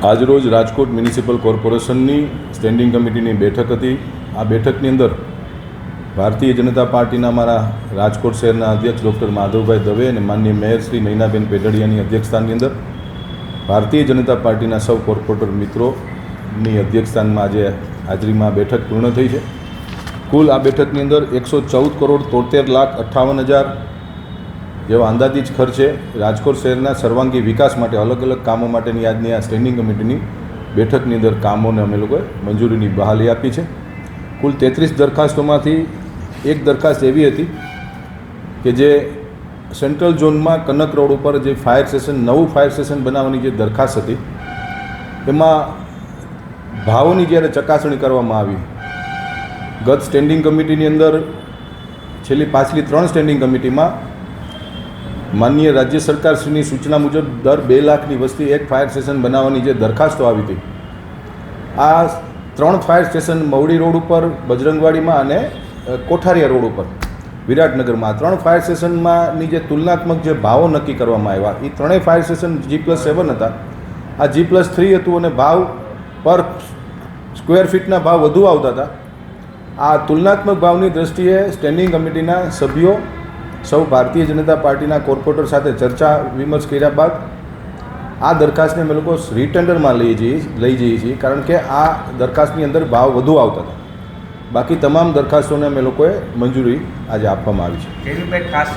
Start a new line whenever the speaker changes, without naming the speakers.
આજરોજ રાજકોટ મ્યુનિસિપલ કોર્પોરેશનની સ્ટેન્ડિંગ કમિટીની બેઠક હતી। આ બેઠકની અંદર ભારતીય જનતા પાર્ટીના અમારા રાજકોટ શહેરના અધ્યક્ષ ડૉક્ટર માધવભાઈ દવે અને માનનીય મેયર શ્રી નૈનાબેન પેઢડિયાની અધ્યક્ષસ્થાનની અંદર ભારતીય જનતા પાર્ટીના સૌ કોર્પોરેટર મિત્રોની અધ્યક્ષસ્થાનમાં આજે હાજરીમાં બેઠક પૂર્ણ થઈ છે। કુલ આ બેઠકની અંદર 114,73,58,000 જેવા અંદાજિત ખર્ચે રાજકોટ શહેરના સર્વાંગી વિકાસ માટે અલગ અલગ કામો માટેની આજની આ સ્ટેન્ડિંગ કમિટીની બેઠકની અંદર કામોને અમે લોકોએ મંજૂરીની બહાલી આપી છે। કુલ 33 દરખાસ્તોમાંથી એક દરખાસ્ત એવી હતી કે જે સેન્ટ્રલ ઝોનમાં કનક રોડ ઉપર જે ફાયર સ્ટેશન નવું ફાયર સ્ટેશન બનાવવાની જે દરખાસ્ત હતી એમાં ભાવોની જ્યારે ચકાસણી કરવામાં આવી ગત સ્ટેન્ડિંગ કમિટીની અંદર પાછલી 3 સ્ટેન્ડિંગ કમિટીમાં માનનીય રાજ્ય સરકારશ્રીની સૂચના મુજબ દર 2 લાખની વસ્તી એક ફાયર સ્ટેશન બનાવવાની જે દરખાસ્તો આવી હતી આ 3 ફાયર સ્ટેશન મવડી રોડ ઉપર બજરંગવાડીમાં અને કોઠારિયા રોડ ઉપર વિરાટનગરમાં 3 ફાયર સ્ટેશનમાંની જે તુલનાત્મક જે ભાવો નક્કી કરવામાં આવ્યા એ ત્રણેય ફાયર સ્ટેશન G+7 હતા। આ G+3 હતું અને ભાવ પર સ્ક્વેર ફીટના ભાવ વધુ આવતા હતા। આ તુલનાત્મક ભાવની દ્રષ્ટિએ સ્ટેન્ડિંગ કમિટીના સભ્યો સૌ ભારતીય જનતા પાર્ટીના કોર્પોરેટર સાથે ચર્ચા વિમર્શ કર્યા બાદ આ દરખાસ્તને અમે લોકો રીટેન્ડરમાં લઈ જઈએ છીએ કારણ કે આ દરખાસ્તની અંદર ભાવ વધુ આવતા હતા। બાકી તમામ દરખાસ્તોને અમે લોકોએ મંજૂરી આજે આપવામાં આવી છે।
કેવીભાઈ ખાસ